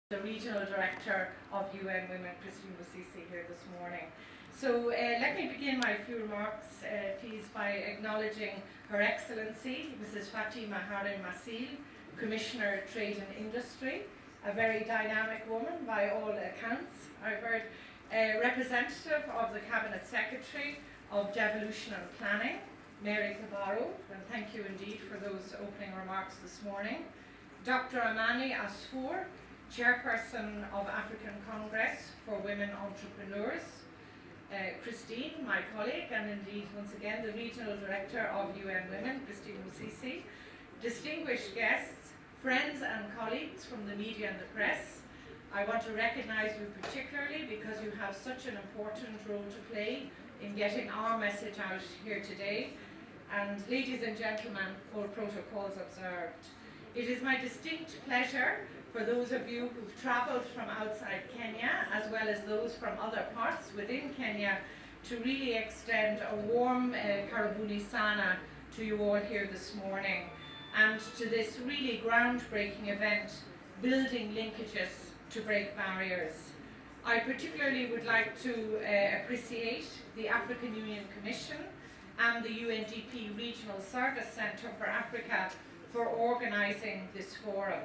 the Regional Director of UN Women, Christine Musisi, here this morning. So let me begin my few remarks, please, by acknowledging Her Excellency, Mrs. Fatima Harim Masil, Commissioner Trade and Industry, a very dynamic woman by all accounts. I've heard representative of the Cabinet Secretary of Devolution and Planning, Mary Cabaro, and thank you indeed for those opening remarks this morning. Dr. Amani Asfour, Chairperson of African Congress for Women Entrepreneurs, Christine, my colleague, and indeed once again the Regional Director of UN Women, Christine Musisi, distinguished guests, friends and colleagues from the media and the press. I want to recognise you particularly because you have such an important role to play in getting our message out here today. And ladies and gentlemen, all protocols observed. It is my distinct pleasure for those of you who've travelled from outside Kenya, as well as those from other parts within Kenya, to really extend a warm karibuni sana to you all here this morning, and to this really groundbreaking event, Building Linkages to Break Barriers. I particularly would like to appreciate the African Union Commission and the UNDP Regional Service Centre for Africa for organising this forum.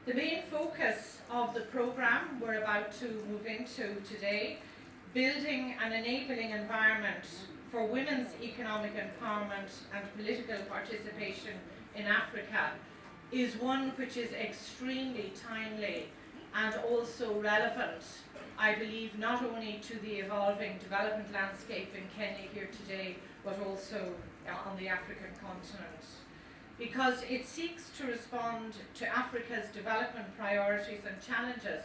The main focus of the programme we're about to move into today, building an enabling environment for women's economic empowerment and political participation in Africa, is one which is extremely timely and also relevant, I believe, not only to the evolving development landscape in Kenya here today, but also on the African continent, because it seeks to respond to Africa's development priorities and challenges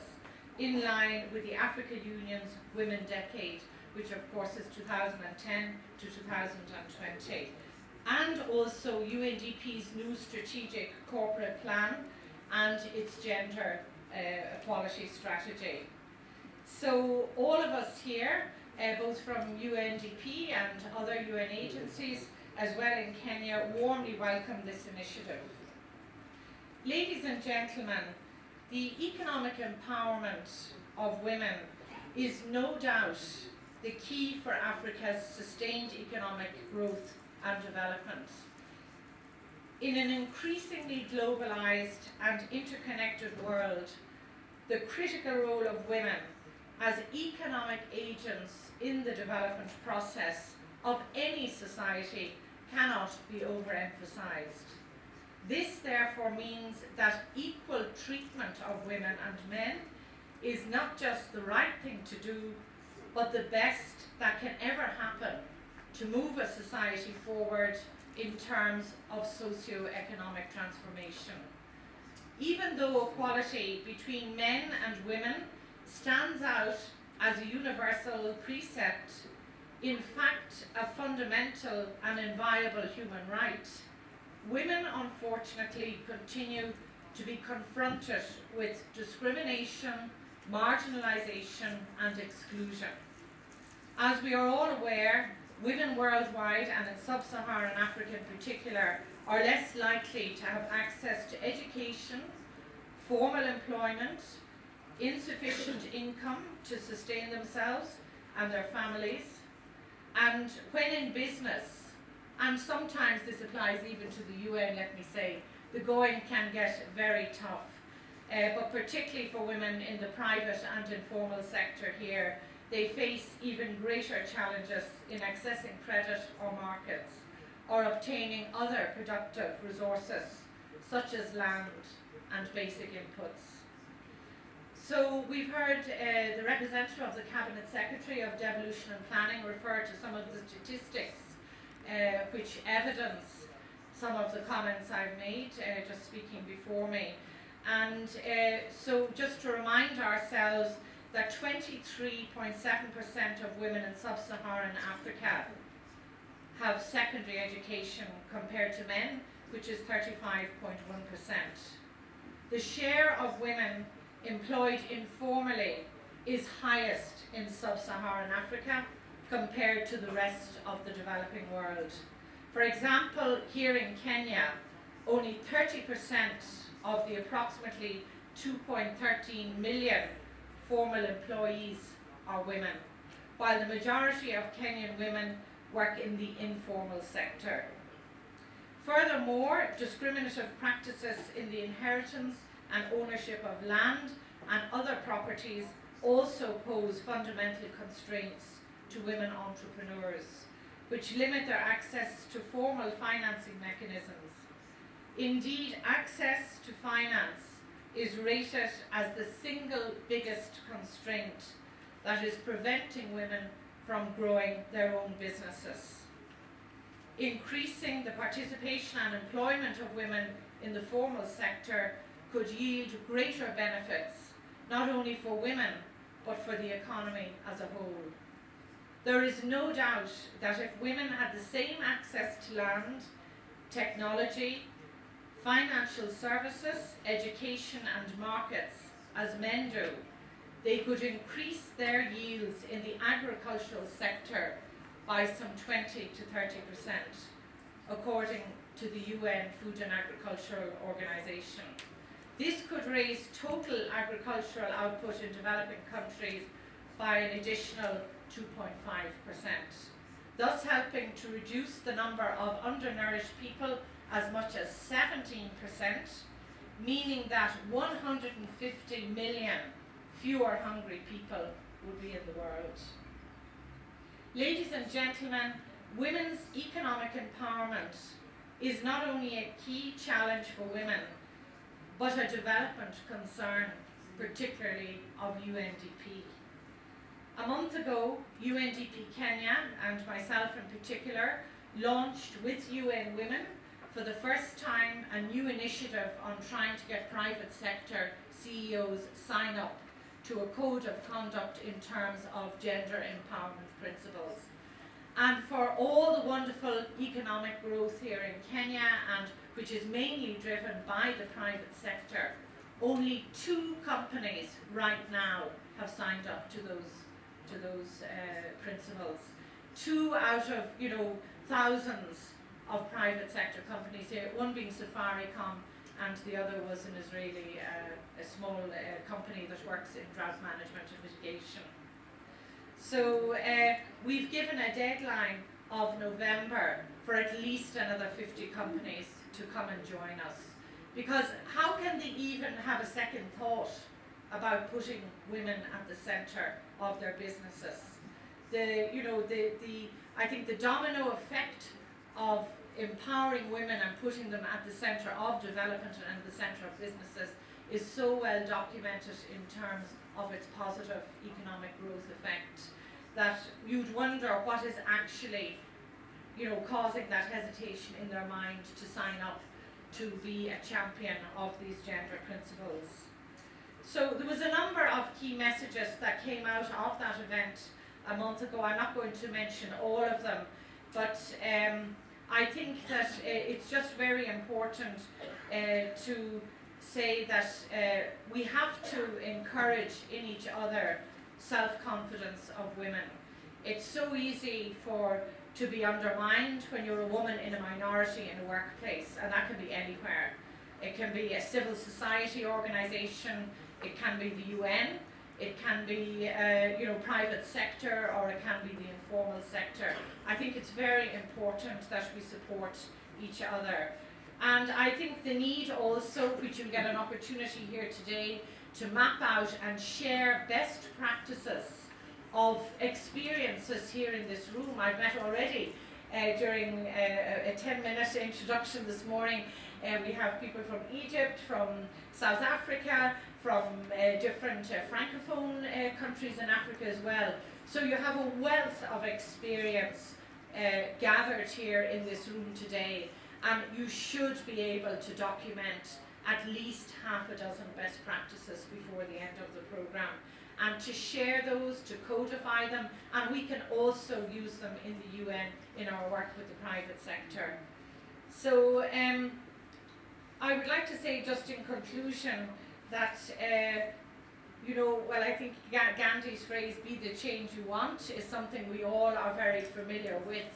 in line with the African Union's Women Decade, which of course is 2010 to 2020, and also UNDP's new strategic corporate plan and its gender equality strategy. So all of us here, both from UNDP and other UN agencies, as well in Kenya, warmly welcome this initiative. Ladies and gentlemen, the economic empowerment of women is no doubt the key for Africa's sustained economic growth and development. In an increasingly globalized and interconnected world, the critical role of women as economic agents in the development process of any society cannot be overemphasized. This therefore means that equal treatment of women and men is not just the right thing to do, but the best that can ever happen to move a society forward in terms of socio-economic transformation. Even though equality between men and women stands out as a universal precept, in fact a fundamental and inviolable human right, women unfortunately continue to be confronted with discrimination, marginalisation and exclusion. As we are all aware, women worldwide, and in sub-Saharan Africa in particular, are less likely to have access to education, formal employment, insufficient income to sustain themselves and their families, and when in business, and sometimes this applies even to the UN, let me say, the going can get very tough, but particularly for women in the private and informal sector here, they face even greater challenges in accessing credit or markets, or obtaining other productive resources, such as land and basic inputs. So we've heard the representative of the Cabinet Secretary of Devolution and Planning refer to some of the statistics which evidence some of the comments I've made, just speaking before me. And so just to remind ourselves that 23.7% of women in sub-Saharan Africa have secondary education compared to men, which is 35.1%. The share of women employed informally is highest in sub-Saharan Africa compared to the rest of the developing world. For example, here in Kenya, only 30% of the approximately 2.13 million formal employees are women, while the majority of Kenyan women work in the informal sector. Furthermore, discriminative practices in the inheritance and ownership of land and other properties also pose fundamental constraints to women entrepreneurs, which limit their access to formal financing mechanisms. Indeed, access to finance is rated as the single biggest constraint that is preventing women from growing their own businesses. Increasing the participation and employment of women in the formal sector could yield greater benefits, not only for women, but for the economy as a whole. There is no doubt that if women had the same access to land, technology, financial services, education and markets as men do, they could increase their yields in the agricultural sector by some 20 to 30%, according to the UN Food and Agricultural Organization. This could raise total agricultural output in developing countries by an additional 2.5%, thus helping to reduce the number of undernourished people as much as 17%, meaning that 150 million fewer hungry people would be in the world. Ladies and gentlemen, women's economic empowerment is not only a key challenge for women, but a development concern, particularly of UNDP. A month ago, UNDP Kenya, and myself in particular, launched with UN Women for the first time a new initiative on trying to get private sector CEOs sign up to a code of conduct in terms of gender empowerment principles. And for all the wonderful economic growth here in Kenya, and which is mainly driven by the private sector, only 2 companies right now have signed up to those principles. 2 out of thousands of private sector companies here, one being Safaricom and the other was an Israeli, a small company that works in drought management and mitigation. So we've given a deadline of November for at least another 50 companies to come and join us. Because how can they even have a second thought about putting women at the centre of their businesses? I think the domino effect of empowering women and putting them at the centre of development and the centre of businesses is so well documented in terms of its positive economic growth effect that you'd wonder what is actually causing that hesitation in their mind to sign up to be a champion of these gender principles. So there was a number of key messages that came out of that event a month ago. I'm not going to mention all of them, but I think that it's just very important to say that we have to encourage in each other self-confidence of women. It's so easy to be undermined when you're a woman in a minority in a workplace, and that can be anywhere. It can be a civil society organisation, it can be the UN, it can be private sector, or it can be the informal sector. I think it's very important that we support each other. And I think the need also, which you'll get an opportunity here today, to map out and share best practices of experiences here in this room. I've met already during a 10-minute introduction this morning. We have people from Egypt, from South Africa, from different francophone countries in Africa as well. So you have a wealth of experience gathered here in this room today, and you should be able to document at least half a dozen best practices before the end of the programme, and to share those, to codify them, and we can also use them in the UN in our work with the private sector. So I would like to say just in conclusion that I think Gandhi's phrase, "be the change you want," is something we all are very familiar with,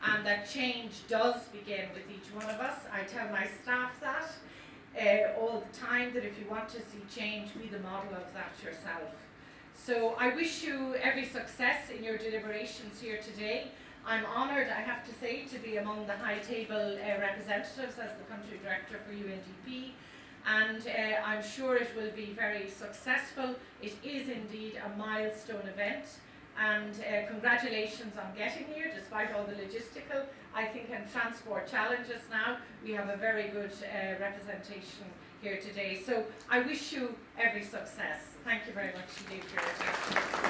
and that change does begin with each one of us. I tell my staff that, all the time, that if you want to see change, be the model of that yourself. So I wish you every success in your deliberations here today. I'm honoured, I have to say, to be among the high table representatives as the country director for UNDP, and I'm sure it will be very successful. It is indeed a milestone event, and congratulations on getting here despite all the logistical, I think, and transport challenges now. We have a very good representation here today. So I wish you every success. Thank you very much indeed for your attention.